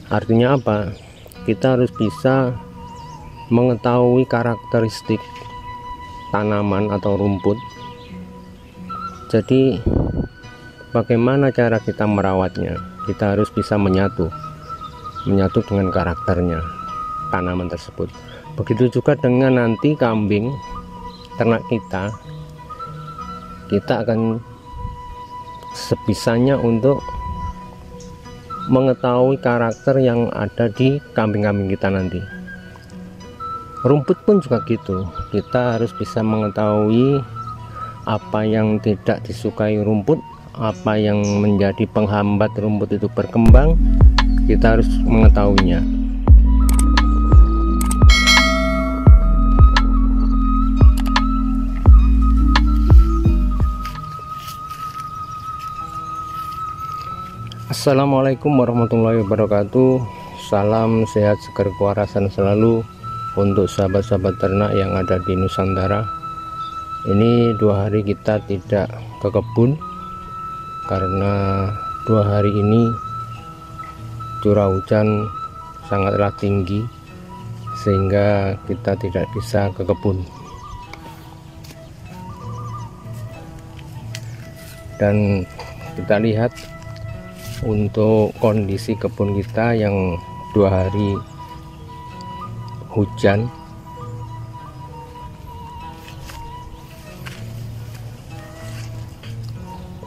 Artinya apa? Kita harus bisa mengetahui karakteristik tanaman atau rumput. Jadi bagaimana cara kita merawatnya? Kita harus bisa menyatu dengan karakternya tanaman tersebut. Begitu juga dengan nanti kambing ternak kita akan sebisanya untuk mengetahui karakter yang ada di kambing-kambing kita nanti. Rumput pun juga gitu, kita harus bisa mengetahui apa yang tidak disukai rumput, apa yang menjadi penghambat rumput itu berkembang, kita harus mengetahuinya. Assalamualaikum warahmatullahi wabarakatuh. Salam sehat segar kewarasan selalu untuk sahabat-sahabat ternak yang ada di Nusantara. Ini 2 hari kita tidak ke kebun karena 2 hari ini curah hujan sangatlah tinggi sehingga kita tidak bisa ke kebun. Dan kita lihat untuk kondisi kebun kita yang 2 hari hujan,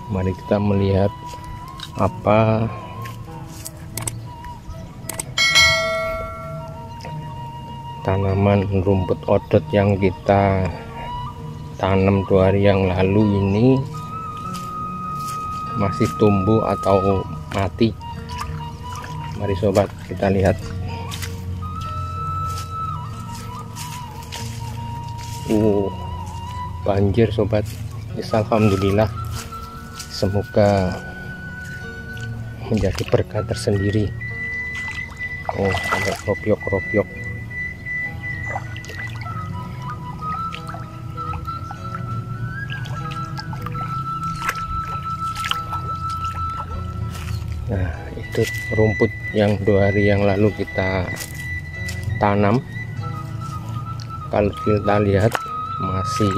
mari kita melihat apa tanaman rumput odot yang kita tanam 2 hari yang lalu ini masih tumbuh atau mati. Mari sobat kita lihat. Banjir sobat. Alhamdulillah, semoga menjadi berkah tersendiri. Sampai robyok. Nah, itu rumput yang 2 hari yang lalu kita tanam. Kalau kita lihat masih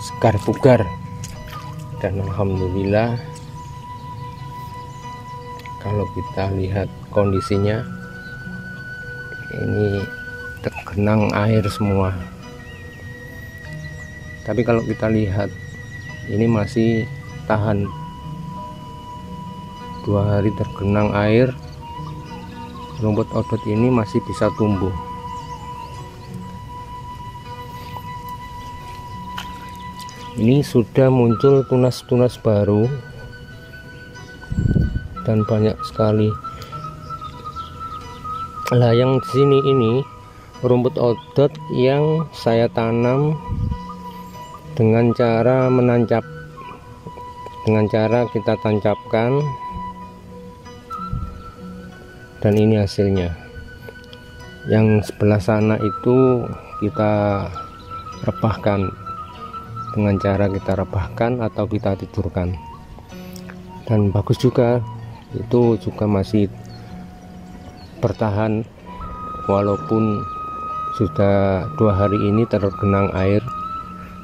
segar bugar, dan alhamdulillah kalau kita lihat kondisinya ini tergenang air semua. Tapi kalau kita lihat ini masih tahan. 2 hari tergenang air, rumput odot ini masih bisa tumbuh. Ini sudah muncul tunas-tunas baru dan banyak sekali. Lah yang di sini ini rumput odot yang saya tanam dengan cara menancap, dengan cara kita tancapkan, dan ini hasilnya. Yang sebelah sana itu kita rebahkan dengan cara kita rebahkan atau kita tidurkan, dan bagus juga. Itu juga masih bertahan walaupun sudah 2 hari ini tergenang air,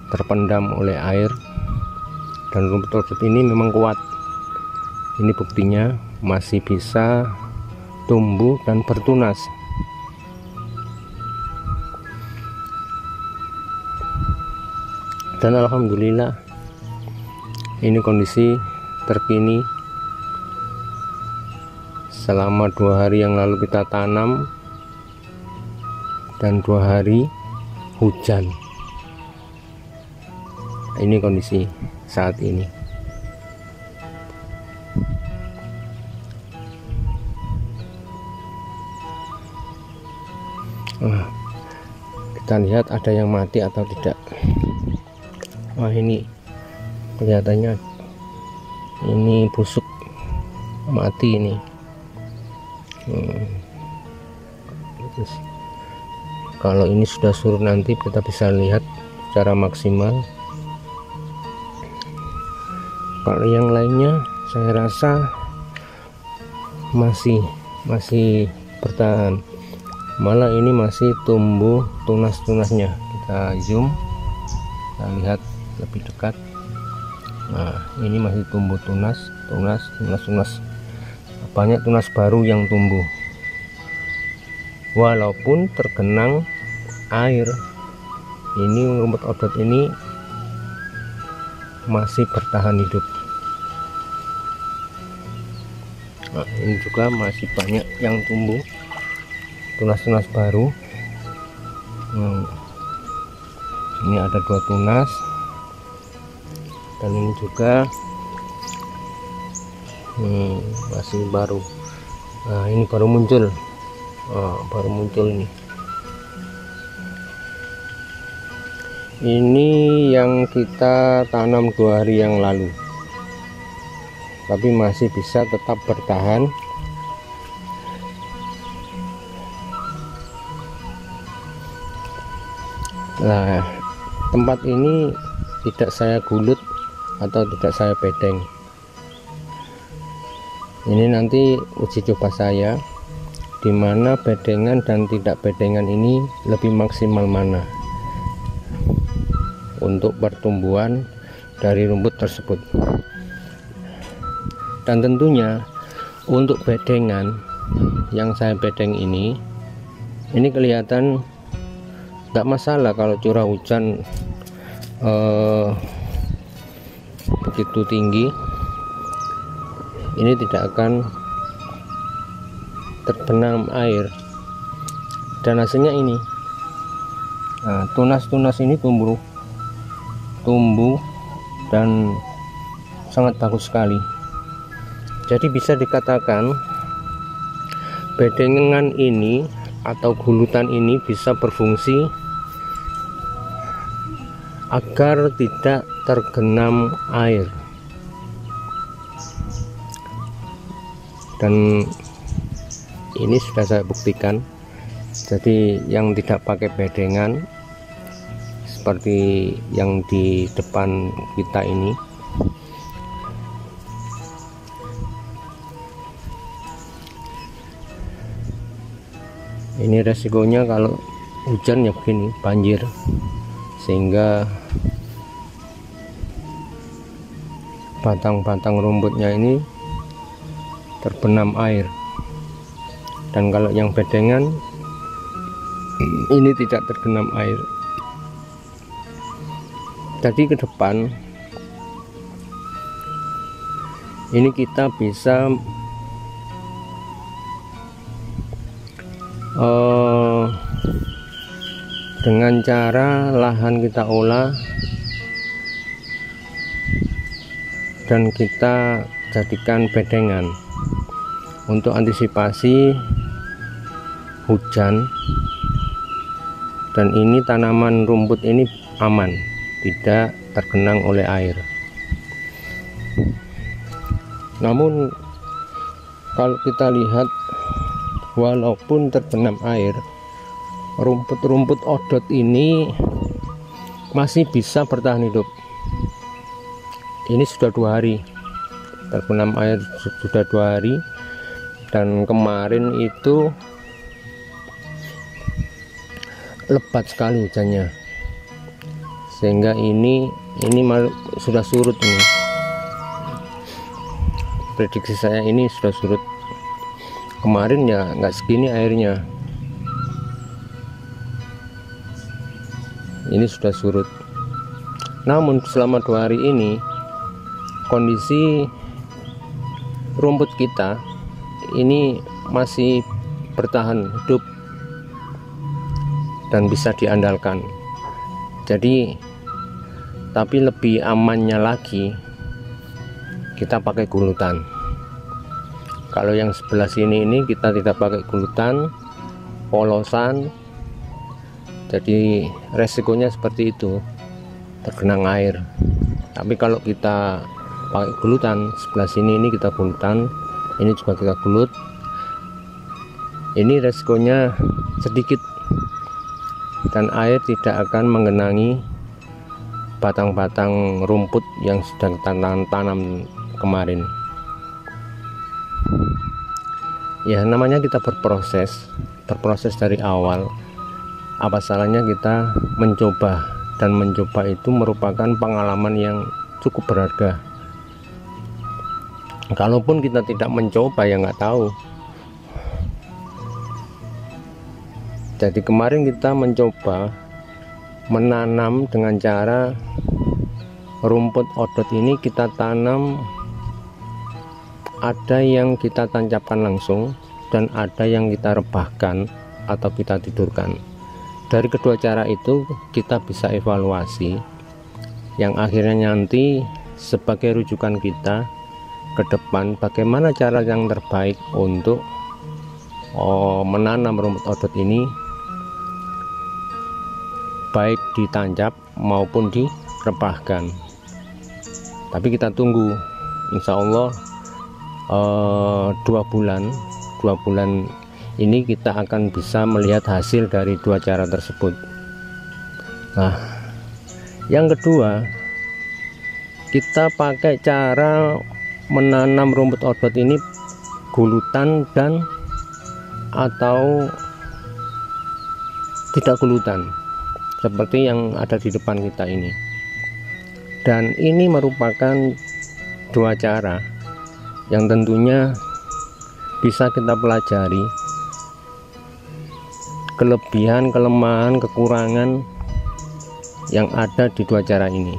terpendam oleh air. Dan rumput odot ini memang kuat. Ini buktinya masih bisa tumbuh dan bertunas. Dan alhamdulillah ini kondisi terkini selama 2 hari yang lalu kita tanam dan 2 hari hujan. Ini kondisi saat ini. Kita lihat ada yang mati atau tidak. Ini kelihatannya ini busuk, mati ini. Kalau ini sudah surut nanti kita bisa lihat secara maksimal. Kalau yang lainnya saya rasa masih bertahan, malah ini masih tumbuh tunas-tunasnya. Kita zoom, kita lihat lebih dekat. Nah, ini masih tumbuh tunas, banyak tunas baru yang tumbuh walaupun tergenang air. Ini rumput odot ini masih bertahan hidup. Nah, ini juga masih banyak yang tumbuh tunas-tunas baru. Ini ada 2 tunas, dan ini juga masih baru. Nah, ini baru muncul, ini yang kita tanam 2 hari yang lalu, tapi masih bisa tetap bertahan. Nah, tempat ini tidak saya gulut atau tidak saya bedeng. Ini nanti uji coba saya, dimana bedengan dan tidak bedengan ini lebih maksimal mana untuk pertumbuhan dari rumput tersebut. Dan tentunya untuk bedengan yang saya bedeng ini kelihatan nggak masalah kalau curah hujan begitu tinggi. Ini tidak akan terbenam air, dan hasilnya ini. Nah, tunas-tunas ini tumbuh dan sangat bagus sekali. Jadi bisa dikatakan bedengan ini atau gulutan ini bisa berfungsi agar tidak tergenang air. Dan ini sudah saya buktikan. Jadi yang tidak pakai bedengan seperti yang di depan kita ini, resikonya kalau hujan ya begini, banjir, sehingga batang-batang rumputnya ini terbenam air. Dan kalau yang bedengan ini tidak tergenang air. Jadi ke depan ini kita bisa dengan cara lahan kita olah dan kita jadikan bedengan untuk antisipasi hujan. Dan ini tanaman rumput ini aman, tidak tergenang oleh air. Namun kalau kita lihat, walaupun terbenam air, rumput-rumput odot ini masih bisa bertahan hidup. Ini sudah 2 hari terbenam air, sudah 2 hari, dan kemarin itu lebat sekali hujannya, sehingga ini sudah surut. Ini prediksi saya, ini sudah surut. Kemarin ya nggak segini airnya, ini sudah surut. Namun selama 2 hari ini kondisi rumput kita ini masih bertahan hidup dan bisa diandalkan. Jadi, tapi lebih amannya lagi kita pakai gulutan. Kalau yang sebelah sini ini kita tidak pakai gulutan, polosan. Jadi resikonya seperti itu, tergenang air. Tapi kalau kita pakai gulutan, sebelah sini ini kita gulutan, ini juga kita gulut, ini resikonya sedikit, dan air tidak akan menggenangi batang-batang rumput yang sedang tanam kemarin. Ya namanya kita berproses dari awal. Apa salahnya kita mencoba, dan mencoba itu merupakan pengalaman yang cukup berharga. Kalaupun kita tidak mencoba ya nggak tahu. Jadi kemarin kita mencoba menanam dengan cara rumput odot ini kita tanam. Ada yang kita tancapkan langsung dan ada yang kita rebahkan atau kita tidurkan. Dari kedua cara itu kita bisa evaluasi, yang akhirnya nanti sebagai rujukan kita ke depan bagaimana cara yang terbaik untuk menanam rumput odot ini, baik ditancap maupun direbahkan. Tapi kita tunggu, insya Allah 2 bulan ini kita akan bisa melihat hasil dari dua cara tersebut. Nah, yang kedua, kita pakai cara menanam rumput odot ini gulutan dan atau tidak gulutan seperti yang ada di depan kita ini. Dan ini merupakan dua cara yang tentunya bisa kita pelajari kelebihan, kelemahan, kekurangan yang ada di dua cara ini.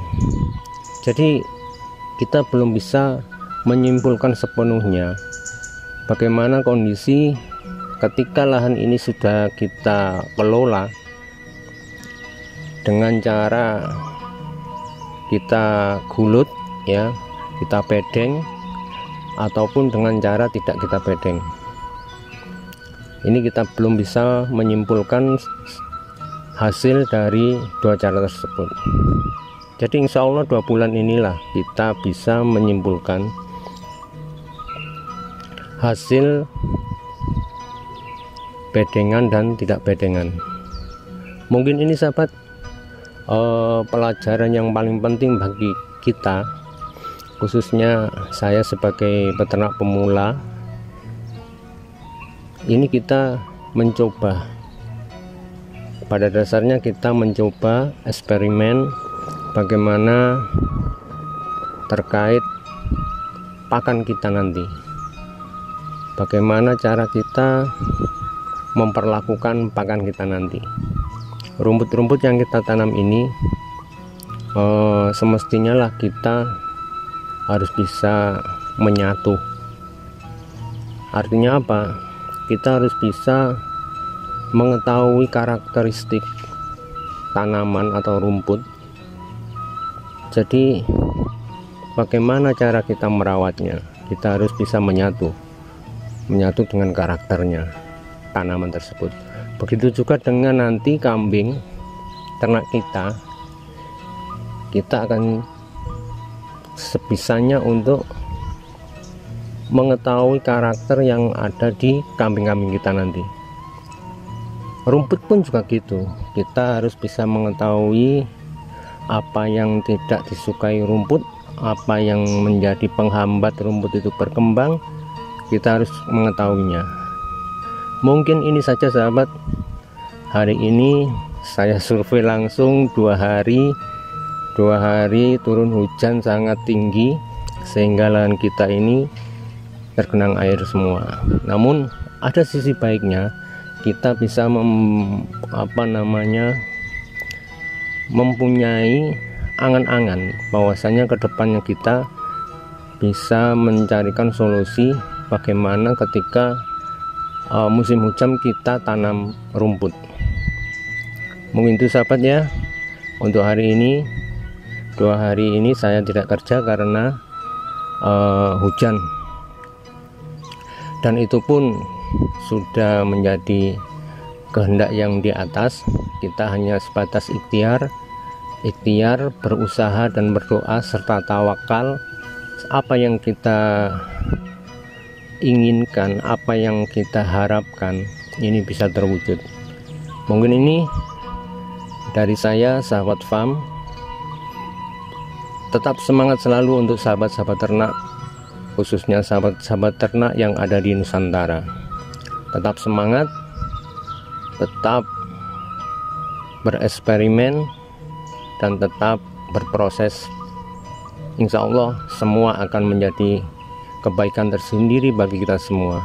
Jadi kita belum bisa menyimpulkan sepenuhnya bagaimana kondisi ketika lahan ini sudah kita kelola dengan cara kita gulut ya, kita bedeng, ataupun dengan cara tidak kita bedeng. Ini kita belum bisa menyimpulkan hasil dari dua cara tersebut. Jadi insya Allah 2 bulan inilah kita bisa menyimpulkan hasil bedengan dan tidak bedengan. Mungkin ini sahabat pelajaran yang paling penting bagi kita, khususnya saya sebagai peternak pemula. Ini kita mencoba, pada dasarnya kita mencoba eksperimen bagaimana terkait pakan kita nanti, bagaimana cara kita memperlakukan pakan kita nanti. Rumput-rumput yang kita tanam ini semestinya lah kita harus bisa menyatu. Artinya apa? Kita harus bisa mengetahui karakteristik tanaman atau rumput. Jadi bagaimana cara kita merawatnya? Kita harus bisa menyatu dengan karakternya tanaman tersebut. Begitu juga dengan nanti kambing ternak kita akan sebisanya untuk mengetahui karakter yang ada di kambing-kambing kita nanti. Rumput pun juga gitu, kita harus bisa mengetahui apa yang tidak disukai rumput, apa yang menjadi penghambat rumput itu berkembang, kita harus mengetahuinya. Mungkin ini saja sahabat, hari ini saya survei langsung 2 hari turun hujan sangat tinggi sehingga lahan kita ini tergenang air semua. Namun ada sisi baiknya, kita bisa mempunyai angan-angan bahwasanya kedepannya kita bisa mencarikan solusi bagaimana ketika musim hujan kita tanam rumput. Mungkin itu sahabat ya untuk hari ini. 2 hari ini saya tidak kerja karena hujan, dan itu pun sudah menjadi kehendak yang di atas. Kita hanya sebatas ikhtiar, berusaha dan berdoa serta tawakal. Apa yang kita inginkan, apa yang kita harapkan, ini bisa terwujud. Mungkin ini dari saya, sahabat farm. Tetap semangat selalu untuk sahabat-sahabat ternak, khususnya sahabat-sahabat ternak yang ada di Nusantara. Tetap semangat, tetap bereksperimen, dan tetap berproses. Insya Allah semua akan menjadi kebaikan tersendiri bagi kita semua.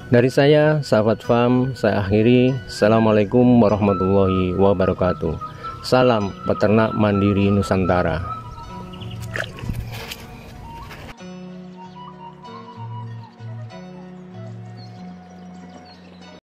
Dari saya, sahabat farm, saya akhiri. Assalamualaikum warahmatullahi wabarakatuh. Salam peternak mandiri Nusantara.